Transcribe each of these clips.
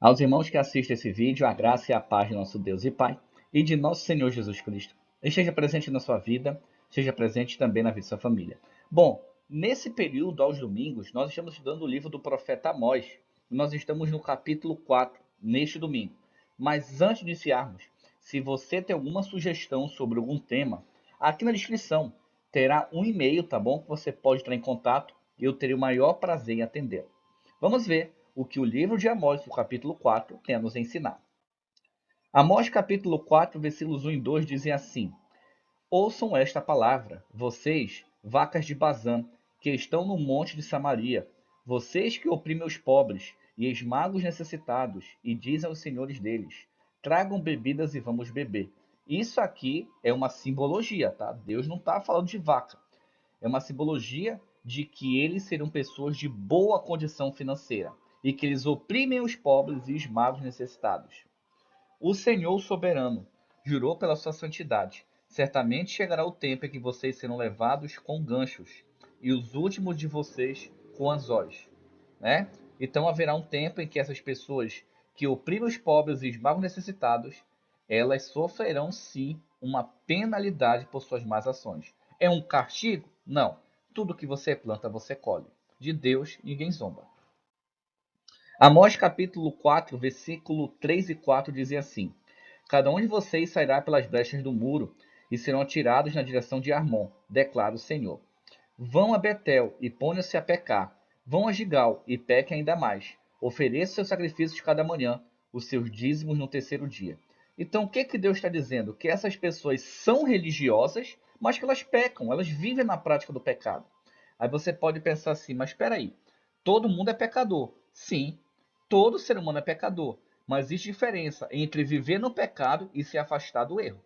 Aos irmãos que assistem esse vídeo, a graça e a paz de nosso Deus e Pai e de nosso Senhor Jesus Cristo esteja presente na sua vida, esteja presente também na vida da sua família. Bom, nesse período, aos domingos, nós estamos estudando o livro do profeta Amós. Nós estamos no capítulo 4, neste domingo. Mas antes de iniciarmos, se você tem alguma sugestão sobre algum tema, aqui na descrição terá um e-mail, tá bom? Que você pode entrar em contato e eu terei o maior prazer em atendê-lo. Vamos ver o que o livro de Amós, no capítulo 4, tem a nos ensinar. Amós, capítulo 4, versículos 1 e 2 dizem assim: Ouçam esta palavra, vocês, vacas de Bazã, que estão no monte de Samaria, vocês que oprimem os pobres e esmagam os necessitados, e dizem aos senhores deles: tragam bebidas e vamos beber. Isso aqui é uma simbologia, tá? Deus não está falando de vaca. É uma simbologia de que eles serão pessoas de boa condição financeira e que eles oprimem os pobres e esmagam os necessitados. O Senhor soberano jurou pela sua santidade: certamente chegará o tempo em que vocês serão levados com ganchos e os últimos de vocês com anzóis, né? Então haverá um tempo em que essas pessoas que oprimem os pobres e esmagam os necessitados, elas sofrerão sim uma penalidade por suas más ações. É um castigo? Não. Tudo que você planta, você colhe. De Deus, ninguém zomba. Amós capítulo 4, versículo 3 e 4 dizem assim: Cada um de vocês sairá pelas brechas do muro e serão atirados na direção de Armon, declara o Senhor. Vão a Betel e ponham-se a pecar. Vão a Gigal e pequem ainda mais. Ofereçam seus sacrifícios cada manhã, os seus dízimos no terceiro dia. Então, o que, que Deus está dizendo? Que essas pessoas são religiosas, mas que elas pecam, elas vivem na prática do pecado. Aí você pode pensar assim, mas espera aí, todo mundo é pecador. Sim, todo ser humano é pecador, mas existe diferença entre viver no pecado e se afastar do erro.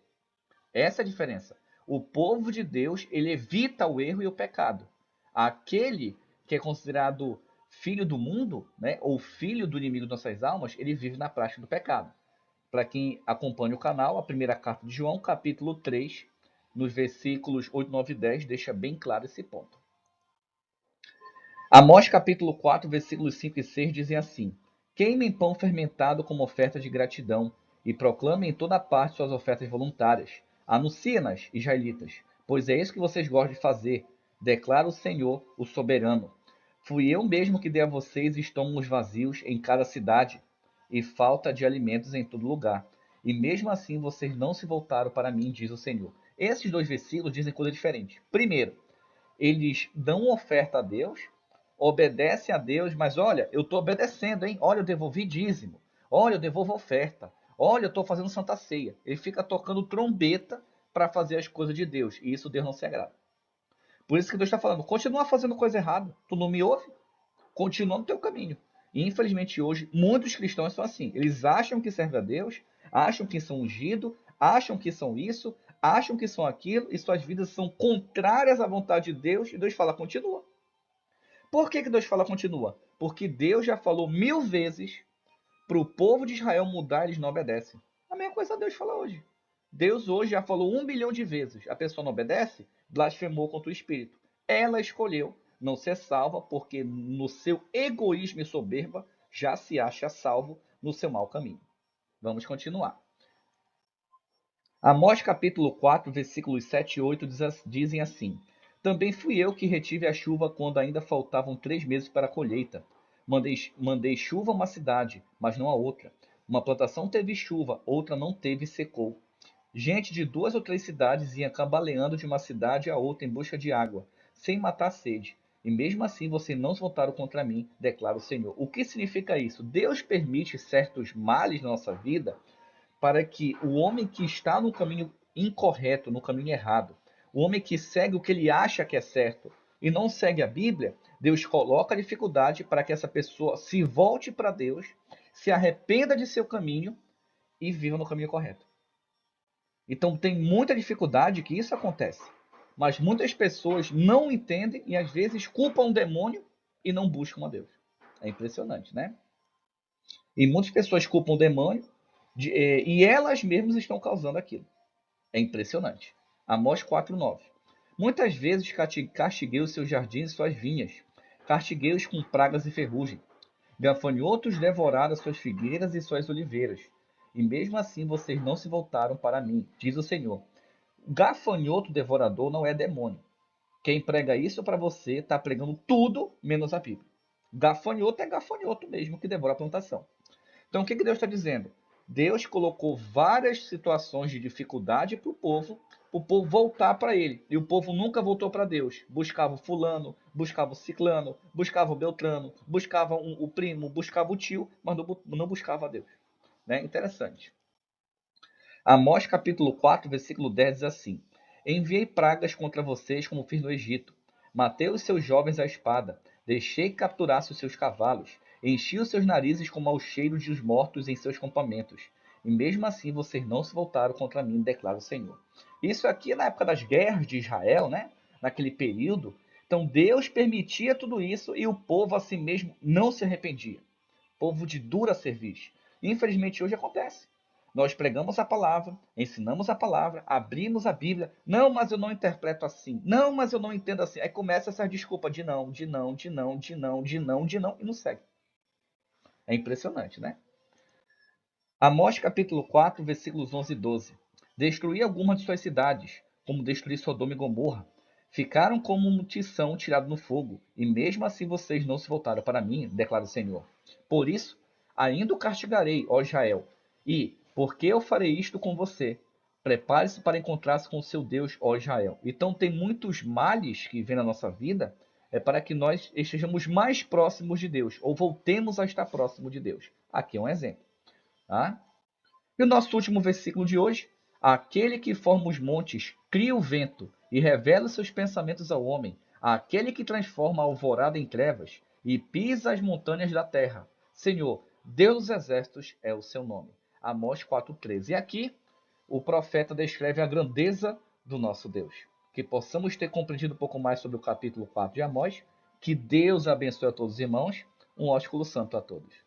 Essa é a diferença. O povo de Deus, ele evita o erro e o pecado. Aquele que é considerado filho do mundo, né, ou filho do inimigo de nossas almas, ele vive na prática do pecado. Para quem acompanha o canal, a primeira carta de João, capítulo 3, nos versículos 8, 9 e 10, deixa bem claro esse ponto. Amós capítulo 4, versículos 5 e 6 dizem assim: Queimem pão fermentado como oferta de gratidão e proclamem em toda parte suas ofertas voluntárias. Anunciem-nas, israelitas, pois é isso que vocês gostam de fazer, declara o Senhor, o soberano. Fui eu mesmo que dei a vocês estômagos vazios em cada cidade e falta de alimentos em todo lugar. E mesmo assim vocês não se voltaram para mim, diz o Senhor. Esses dois versículos dizem coisa diferente. Primeiro, eles dão oferta a Deus, obedecem a Deus, mas olha, eu estou obedecendo, hein? Olha, eu devolvi dízimo. Olha, eu devolvo oferta. Olha, eu estou fazendo santa ceia. Ele fica tocando trombeta para fazer as coisas de Deus. E isso Deus não se agrada. Por isso que Deus está falando, continua fazendo coisa errada. Tu não me ouve? Continua no teu caminho. E infelizmente hoje, muitos cristãos são assim. Eles acham que servem a Deus, acham que são ungidos, acham que são isso, acham que são aquilo, e suas vidas são contrárias à vontade de Deus, e Deus fala, continua. Por que, que Deus fala continua? Porque Deus já falou 1000 vezes para o povo de Israel mudar, eles não obedecem. A mesma coisa Deus fala hoje. Deus hoje já falou 1 bilhão de vezes. A pessoa não obedece, blasfemou contra o Espírito. Ela escolheu não ser salva porque no seu egoísmo e soberba já se acha salvo no seu mau caminho. Vamos continuar. Amós capítulo 4, versículos 7 e 8 dizem assim: Também fui eu que retive a chuva quando ainda faltavam 3 meses para a colheita. Mandei chuva a uma cidade, mas não a outra. Uma plantação teve chuva, outra não teve e secou. Gente de 2 ou 3 cidades ia cambaleando de uma cidade a outra em busca de água, sem matar a sede. E mesmo assim vocês não se voltaram contra mim, declara o Senhor. O que significa isso? Deus permite certos males na nossa vida para que o homem que está no caminho incorreto, no caminho errado, o homem que segue o que ele acha que é certo e não segue a Bíblia, Deus coloca a dificuldade para que essa pessoa se volte para Deus, se arrependa de seu caminho e viva no caminho correto. Então tem muita dificuldade que isso acontece. Mas muitas pessoas não entendem e às vezes culpam o demônio e não buscam a Deus. É impressionante, né? E muitas pessoas culpam o demônio e elas mesmas estão causando aquilo. É impressionante. Amós 4:9. Muitas vezes castiguei os seus jardins e suas vinhas. Castiguei-os com pragas e ferrugem. Gafanhotos devoraram suas figueiras e suas oliveiras, e mesmo assim vocês não se voltaram para mim, diz o Senhor. Gafanhoto devorador não é demônio. Quem prega isso para você está pregando tudo menos a Bíblia. Gafanhoto é gafanhoto mesmo que devora a plantação. Então, o que Deus está dizendo? Deus colocou várias situações de dificuldade para o povo voltar para ele. E o povo nunca voltou para Deus. Buscava o fulano, buscava o ciclano, buscava o beltrano, buscava o primo, buscava o tio, mas não buscava a Deus. Né? Interessante. Amós capítulo 4, versículo 10 diz assim: Enviei pragas contra vocês como fiz no Egito. Matei os seus jovens à espada, deixei que capturasse os seus cavalos, enchi os seus narizes com mau cheiro de os mortos em seus campamentos. E mesmo assim vocês não se voltaram contra mim, declara o Senhor. Isso aqui é na época das guerras de Israel, né? Naquele período. Então Deus permitia tudo isso e o povo assim mesmo não se arrependia. Povo de dura serviço. Infelizmente hoje acontece. Nós pregamos a palavra, ensinamos a palavra, abrimos a Bíblia. Não, mas eu não interpreto assim. Não, mas eu não entendo assim. Aí começa essa desculpa de não, de não, de não, de não, de não, de não, e não segue. É impressionante, né? Amós capítulo 4, versículos 11 e 12. Destruí algumas de suas cidades, como destruí Sodoma e Gomorra. Ficaram como um tição tirado no fogo, e mesmo assim vocês não se voltaram para mim, declara o Senhor. Por isso, ainda o castigarei, ó Israel. E, porque eu farei isto com você? Prepare-se para encontrar-se com o seu Deus, ó Israel. Então, tem muitos males que vêm na nossa vida, é para que nós estejamos mais próximos de Deus, ou voltemos a estar próximo de Deus. Aqui é um exemplo. Tá? E o nosso último versículo de hoje: aquele que forma os montes, cria o vento e revela os seus pensamentos ao homem, aquele que transforma a alvorada em trevas e pisa as montanhas da terra. Senhor, Deus dos exércitos é o seu nome. Amós 4,13. E aqui o profeta descreve a grandeza do nosso Deus. Que possamos ter compreendido um pouco mais sobre o capítulo 4 de Amós. Que Deus abençoe a todos os irmãos. Um ósculo santo a todos.